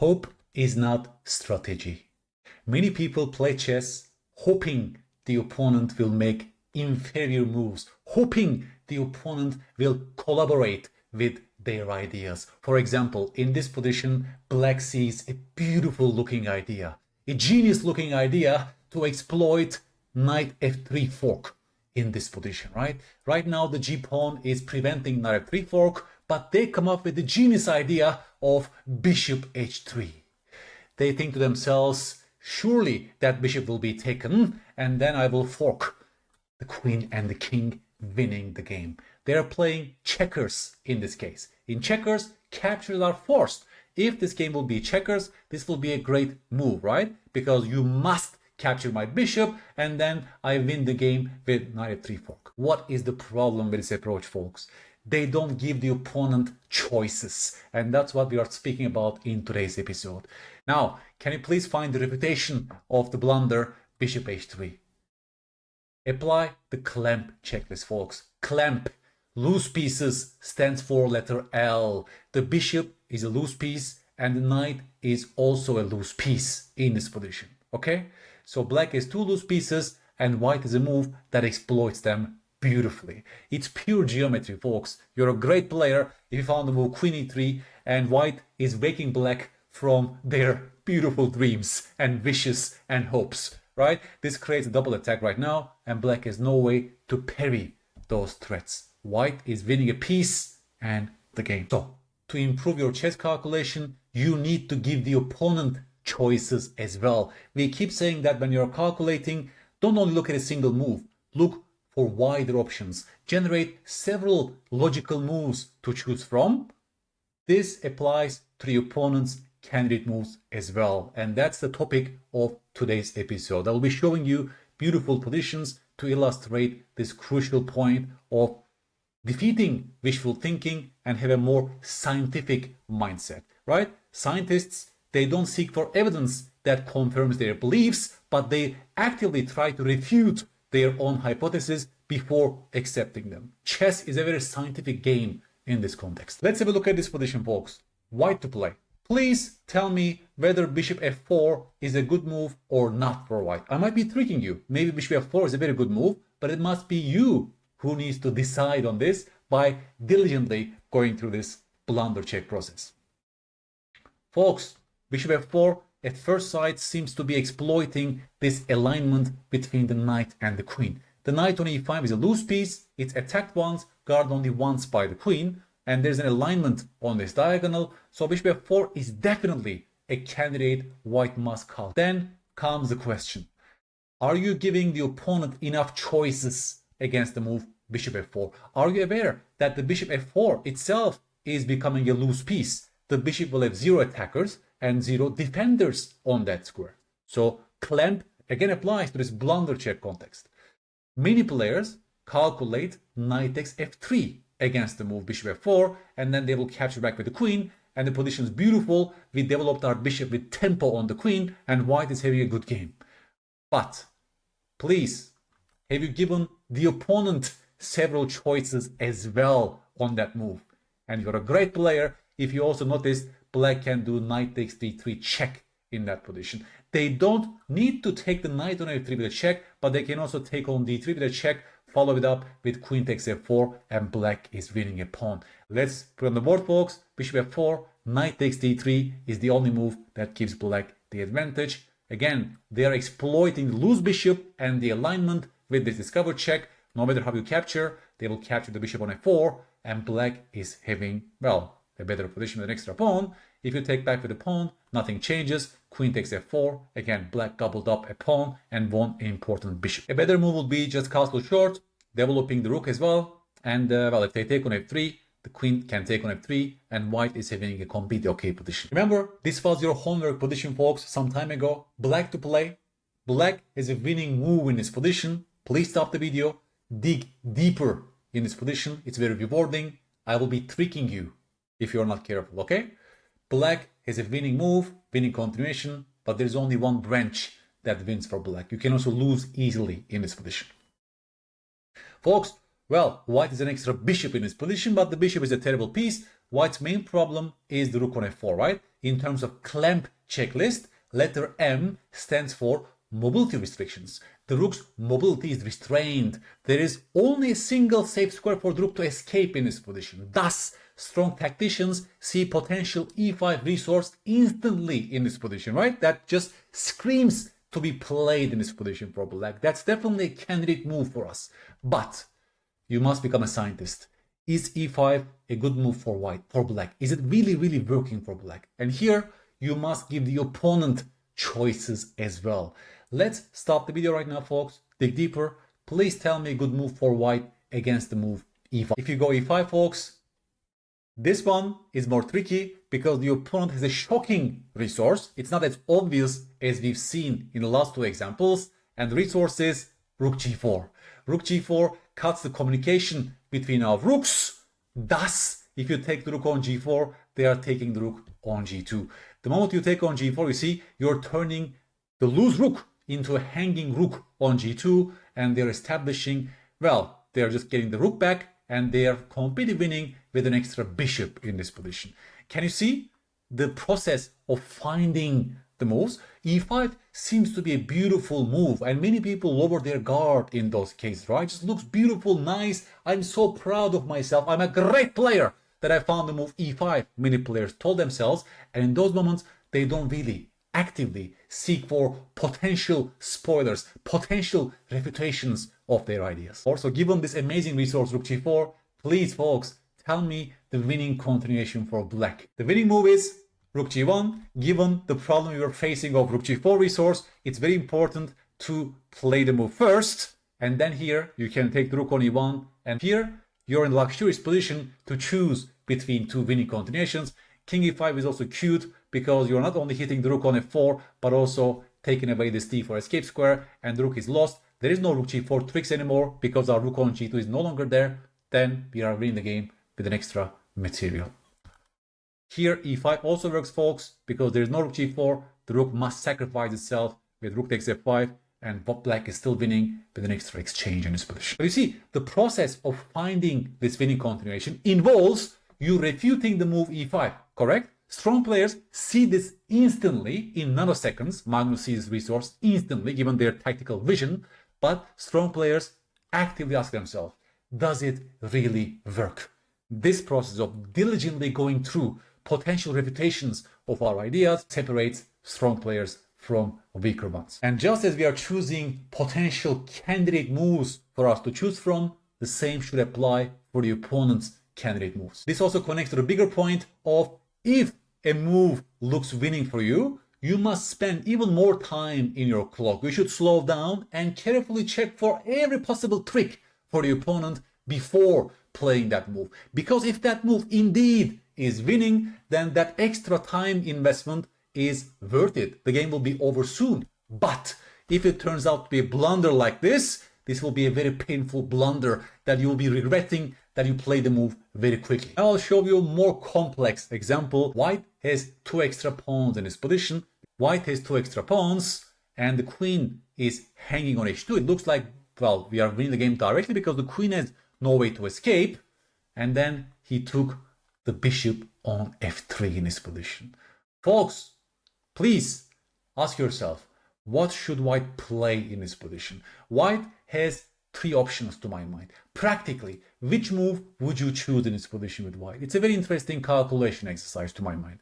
Hope is not strategy. Many people play chess hoping the opponent will make inferior moves, hoping the opponent will collaborate with their ideas. For example, in this position, black sees a beautiful looking idea, a genius looking idea to exploit knight f3 fork in this position, right? Right now, the g-pawn is preventing knight f3 fork, but they come up with the genius idea of bishop h3. They think to themselves, surely that bishop will be taken, and then I will fork the queen and the king, winning the game. They are playing checkers in this case. In checkers, captures are forced. If this game will be checkers, this will be a great move, right? Because you must capture my bishop, and then I win the game with knight f3 fork. What is the problem with this approach, folks? They don't give the opponent choices, and that's what we are speaking about in today's episode. Now, can you please find the refutation of the blunder bishop h3? Apply the clamp checklist, folks. Clamp, loose pieces, stands for letter L. The bishop is a loose piece and the knight is also a loose piece in this position. Okay? So black has two loose pieces and white is a move that exploits them beautifully. It's pure geometry, folks. You're a great player if you found the move queen e3 and white is waking black from their beautiful dreams and wishes and hopes, right? This creates a double attack right now and black has no way to parry those threats. White is winning a piece and the game. So, to improve your chess calculation, you need to give the opponent choices as well. We keep saying that when you're calculating, don't only look at a single move, look for wider options. Generate several logical moves to choose from. This applies to the opponent's candidate moves as well. And that's the topic of today's episode. I will be showing you beautiful positions to illustrate this crucial point of defeating wishful thinking and have a more scientific mindset, right? Scientists, they don't seek for evidence that confirms their beliefs, but they actively try to refute their own hypotheses before accepting them. Chess is a very scientific game in this context. Let's have a look at this position, folks. White to play. Please tell me whether bishop f4 is a good move or not for white. I might be tricking you. Maybe bishop f4 is a very good move, but it must be you who needs to decide on this by diligently going through this blunder check process. Folks, bishop f4 at first sight seems to be exploiting this alignment between the knight and the queen. The knight on e5 is a loose piece, it's attacked once, guarded only once by the queen, and there's an alignment on this diagonal, so bishop f4 is definitely a candidate white must call. Then comes the question, are you giving the opponent enough choices against the move bishop f4? Are you aware that the bishop f4 itself is becoming a loose piece? The bishop will have 0 attackers and 0 defenders on that square. So clamp again applies to this blunder check context. Many players calculate knight takes f3 against the move bishop f4 and then they will capture back with the queen and the position is beautiful. We developed our bishop with tempo on the queen and white is having a good game. But please, have you given the opponent several choices as well on that move? And you're a great player if you also notice black can do knight takes d3 check in that position. They don't need to take the knight on a3 with a check, but they can also take on d3 with a check, follow it up with queen takes f4, and black is winning a pawn. Let's put on the board, folks. Bishop f4, knight takes d3 is the only move that gives black the advantage. Again, they are exploiting the loose bishop and the alignment with this discovered check. No matter how you capture, they will capture the bishop on f4, and black is having, well, a better position with an extra pawn. If you take back with a pawn, nothing changes. Queen takes f4. Again, black gobbled up a pawn and won an important bishop. A better move would be just castle short, developing the rook as well. And well, if they take on f3, the queen can take on f3, and white is having a completely okay position. Remember, this was your homework position, folks, some time ago. Black to play. Black is a winning move in this position. Please stop the video. Dig deeper in this position. It's very rewarding. I will be tricking you if you're not careful, okay? Black has a winning move, winning continuation, but there's only one branch that wins for black. You can also lose easily in this position. Folks, well, white is an extra bishop in this position, but the bishop is a terrible piece. White's main problem is the rook on f4, right? in terms of clamp checklist, letter M stands for mobility restrictions. The rook's mobility is restrained. There is only a single safe square for the rook to escape in this position. Thus, strong tacticians see potential e5 resource instantly in this position, right? That just screams to be played in this position for black. That's definitely a candidate move for us. But you must become a scientist. Is e5 a good move for white, for black? Is it really, really working for black? And here, you must give the opponent choices as well. Let's stop the video right now, folks. Dig deeper. Please tell me a good move for white against the move e5. If you go e5, folks, this one is more tricky because the opponent has a shocking resource. It's not as obvious as we've seen in the last two examples. And the resource is rook g4. Rook g4 cuts the communication between our rooks. Thus, if you take the rook on g4, they are taking the rook on g2. The moment you take on g4, you see, you're turning the loose rook into a hanging rook on g2, and they're establishing, well, they're just getting the rook back, and they are completely winning with an extra bishop in this position. Can you see the process of finding the moves? e5 seems to be a beautiful move, and many people lower their guard in those cases, right? It just looks beautiful, nice. I'm so proud of myself. I'm a great player that I found the move e5, many players told themselves, and in those moments, they don't really actively seek for potential spoilers, potential refutations of their ideas. Also, given this amazing resource rook g4, please, folks, tell me the winning continuation for black. The winning move is rook g1. Given the problem you are facing of rook g4 resource, it's very important to play the move first, and then here you can take the rook on e1, and here you're in luxurious position to choose between two winning continuations. King e5 is also cute because you're not only hitting the rook on f4, but also taking away this d4 escape square, and the rook is lost. There is no rook g4 tricks anymore because our rook on g2 is no longer there. Then we are winning the game with an extra material. Here e5 also works, folks, because there is no rook g4. The rook must sacrifice itself with rook takes f5, and black is still winning with an extra exchange in this position. But you see, the process of finding this winning continuation involves you refuting the move e5, correct? Strong players see this instantly in nanoseconds. Magnus sees this resource instantly given their tactical vision, but strong players actively ask themselves, does it really work? This process of diligently going through potential refutations of our ideas separates strong players from weaker ones. And just as we are choosing potential candidate moves for us to choose from, the same should apply for the opponent's candidate moves. This also connects to the bigger point of if a move looks winning for you, you must spend even more time in your clock. You should slow down and carefully check for every possible trick for the opponent before playing that move. Because if that move indeed is winning, then that extra time investment is worth it. The game will be over soon. But if it turns out to be a blunder like this will be a very painful blunder that you will be regretting that you play the move very quickly. Now I'll show you a more complex example. White has two extra pawns in this position. White has two extra pawns and the queen is hanging on h2. It looks like, well, we are winning the game directly because the queen has no way to escape. And then he took the bishop on f3 in this position. Folks, please ask yourself, what should white play in this position? White has three options to my mind. Practically, which move would you choose in this position with white? It's a very interesting calculation exercise to my mind.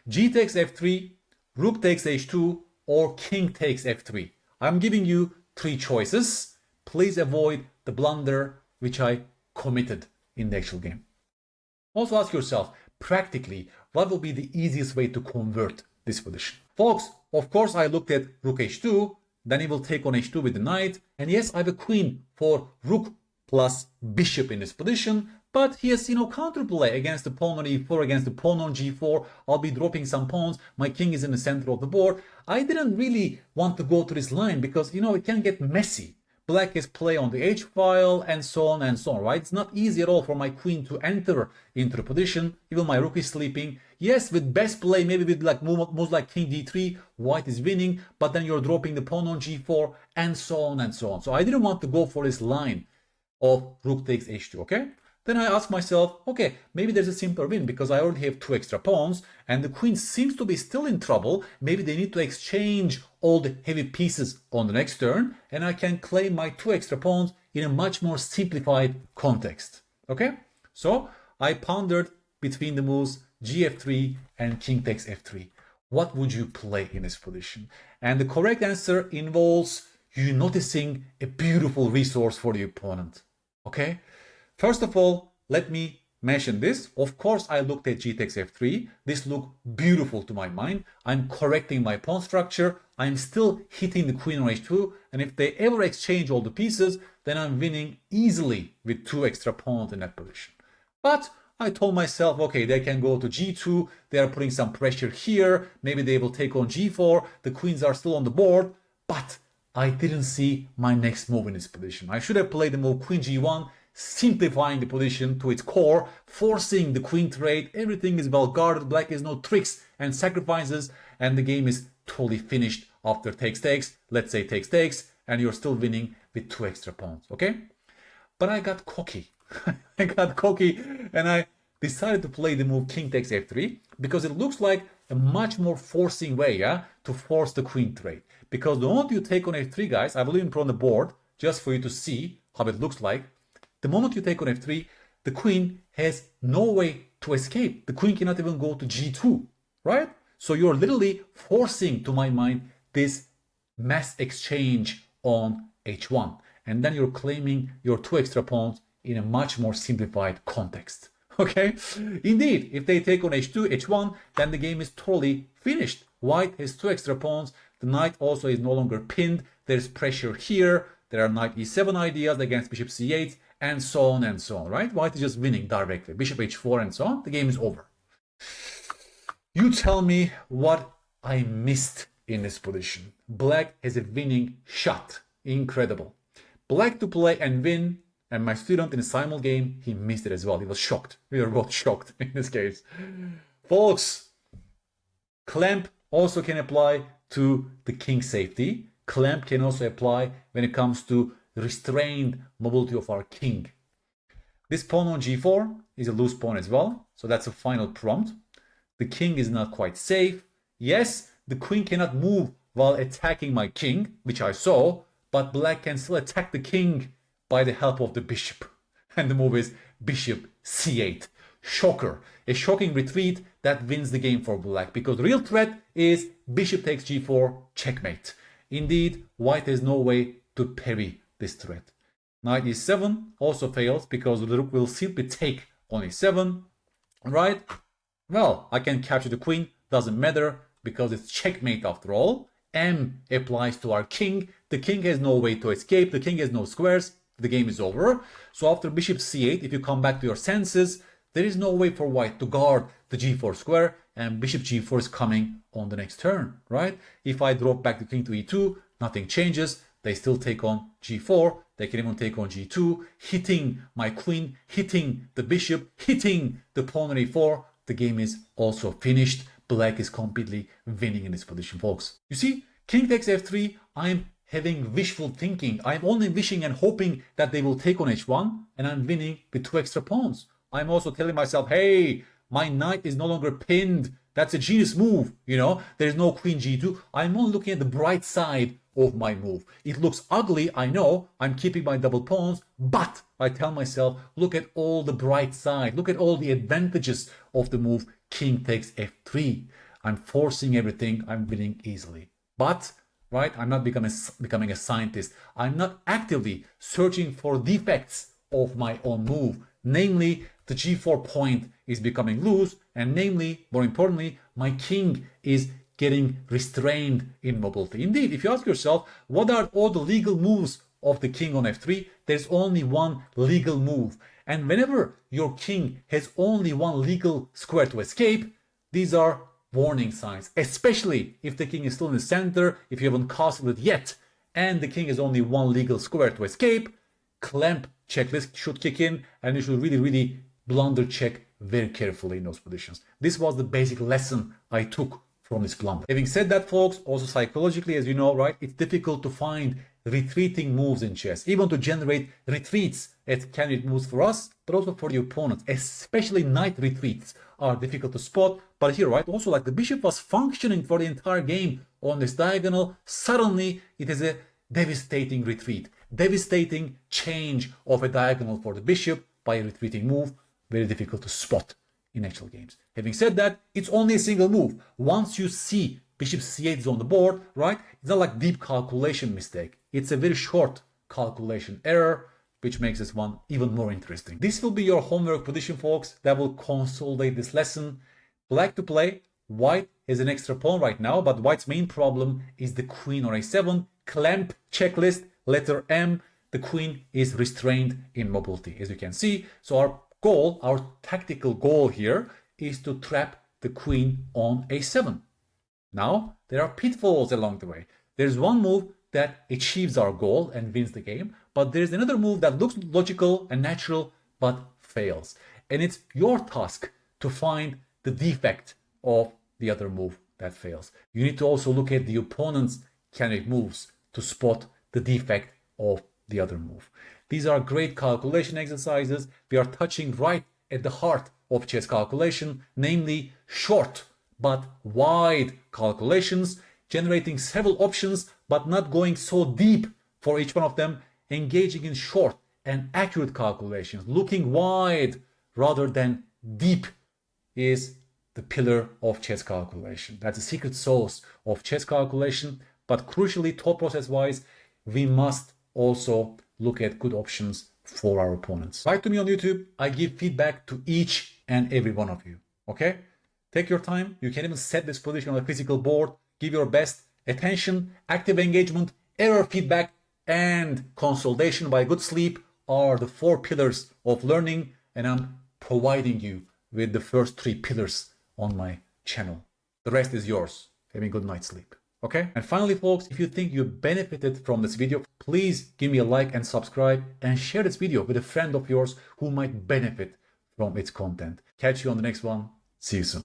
G takes f3, rook takes h2, or king takes f3. I'm giving you three choices. Please avoid the blunder which I committed in the actual game. Also ask yourself, practically, what will be the easiest way to convert this position? Folks, of course I looked at rook h2, then he will take on h2 with the knight, and yes, I have a queen for rook plus bishop in this position, but he has, counterplay against the pawn on e4, against the pawn on g4. I'll be dropping some pawns. My king is in the center of the board. I didn't really want to go to this line because, it can get messy. Black is play on the h-file and so on, right? It's not easy at all for my queen to enter into the position. Even my rook is sleeping. Yes, with best play, maybe with like moves like king d3, white is winning, but then you're dropping the pawn on g4 and so on. So I didn't want to go for this line of rook takes h2, okay? Then I ask myself, okay, maybe there's a simpler win because I already have 2 extra pawns and the queen seems to be still in trouble. Maybe they need to exchange all the heavy pieces on the next turn and I can claim my 2 extra pawns in a much more simplified context. Okay? So I pondered between the moves gf3 and king takes f3. What would you play in this position? And the correct answer involves you noticing a beautiful resource for the opponent. Okay? First of all, let me mention this. Of course, I looked at g takes f3. This looked beautiful to my mind. I'm correcting my pawn structure. I'm still hitting the queen on h2. And if they ever exchange all the pieces, then I'm winning easily with 2 extra pawns in that position. But I told myself, okay, they can go to g2. They are putting some pressure here. Maybe they will take on g4. The queens are still on the board. But I didn't see my next move in this position. I should have played the move queen g1, simplifying the position to its core, forcing the queen trade. Everything is well guarded. Black has no tricks and sacrifices. And the game is totally finished after takes. Let's say takes. And you're still winning with 2 extra pawns. Okay? But I got cocky. I got cocky and I decided to play the move king takes f3 because it looks like a much more forcing way to force the queen trade. Because the moment you take on f3, guys, I will even put on the board just for you to see how it looks like. The moment you take on f3, the queen has no way to escape. The queen cannot even go to g2, right? So you're literally forcing, to my mind, this mass exchange on h1. And then you're claiming your 2 extra pawns in a much more simplified context. Okay? Indeed, if they take on h2, h1, then the game is totally finished. White has 2 extra pawns. The knight also is no longer pinned. There's pressure here. There are knight e7 ideas against bishop c8 and so on, right? White is just winning directly. Bishop h4 and so on. The game is over. You tell me what I missed in this position. Black has a winning shot. Incredible. Black to play and win. And my student in the simul game, he missed it as well. He was shocked. We were both shocked in this case. Folks, clamp also can apply to the king safety. Clamp can also apply when it comes to restrained mobility of our king. This pawn on g4 is a loose pawn as well. So that's a final prompt. The king is not quite safe. Yes, the queen cannot move while attacking my king, which I saw. But black can still attack the king by the help of the bishop. And the move is bishop c8. Shocker. A shocking retreat that wins the game for black. Because the real threat is bishop takes g4, checkmate. Indeed, white has no way to parry this threat. Knight e7 also fails because the rook will simply take on e7. Right? Well, I can capture the queen. Doesn't matter because it's checkmate after all. M applies to our king. The king has no way to escape. The king has no squares. The game is over. So after bishop c8, if you come back to your senses, there is no way for white to guard the g4 square, and bishop g4 is coming on the next turn, right? If I drop back the king to e2, nothing changes. They still take on g4. They can even take on g2, hitting my queen, hitting the bishop, hitting the pawn on e4. The game is also finished. Black is completely winning in this position, folks. You see, king takes f3, I'm having wishful thinking. I'm only wishing and hoping that they will take on h1 and I'm winning with 2 extra pawns. I'm also telling myself, hey, my knight is no longer pinned. That's a genius move, you know. There's no queen g2. I'm only looking at the bright side of my move. It looks ugly, I know. I'm keeping my double pawns, but I tell myself, look at all the bright side. Look at all the advantages of the move king takes f3. I'm forcing everything. I'm winning easily. But right? I'm not becoming a scientist. I'm not actively searching for defects of my own move. Namely, the g4 point is becoming loose, and namely, more importantly, my king is getting restrained in mobility. Indeed, if you ask yourself, what are all the legal moves of the king on f3? There's only one legal move. And whenever your king has only one legal square to escape, these are warning signs, especially if the king is still in the center, if you haven't castled it yet, and the king has only one legal square to escape. Clamp checklist should kick in, and you should really blunder check very carefully in those positions. This was the basic lesson I took from this blunder. Having said that, folks, also psychologically, as you know, right, it's difficult to find retreating moves in chess, even to generate retreats as candidate moves for us, but also for the opponent. Especially knight retreats are difficult to spot. But here, right, also like the bishop was functioning for the entire game on this diagonal, suddenly it is a devastating retreat, devastating change of a diagonal for the bishop by a retreating move, very difficult to spot in actual games. Having said that, it's only a single move. Once you see bishop c8 is on the board, right, it's not like deep calculation mistake. It's a very short calculation error, which makes this one even more interesting. This will be your homework position, folks, that will consolidate this lesson. Black to play, white has an extra pawn right now, but white's main problem is the queen on a7, clamp checklist, letter M, the queen is restrained in mobility, as you can see. So our goal, our tactical goal here is to trap the queen on a7. Now, there are pitfalls along the way. There's one move that achieves our goal and wins the game, but there's another move that looks logical and natural, but fails. And it's your task to find the defect of the other move that fails. You need to also look at the opponent's candidate moves to spot the defect of the other move. These are great calculation exercises. We are touching right at the heart of chess calculation, namely short but wide calculations, generating several options but not going so deep for each one of them, engaging in short and accurate calculations, looking wide rather than deep is the pillar of chess calculation. That's the secret sauce of chess calculation. But crucially, thought process wise, we must also look at good options for our opponents. Write to me on YouTube. I give feedback to each and every one of you. Okay? Take your time. You can even set this position on a physical board. Give your best attention, active engagement, error feedback, and consolidation by good sleep are the 4 pillars of learning. And I'm providing you with the first 3 pillars on my channel. The rest is yours. Having a good night's sleep. Okay? And finally, folks, if you think you benefited from this video, please give me a like and subscribe and share this video with a friend of yours who might benefit from its content. Catch you on the next one. See you soon.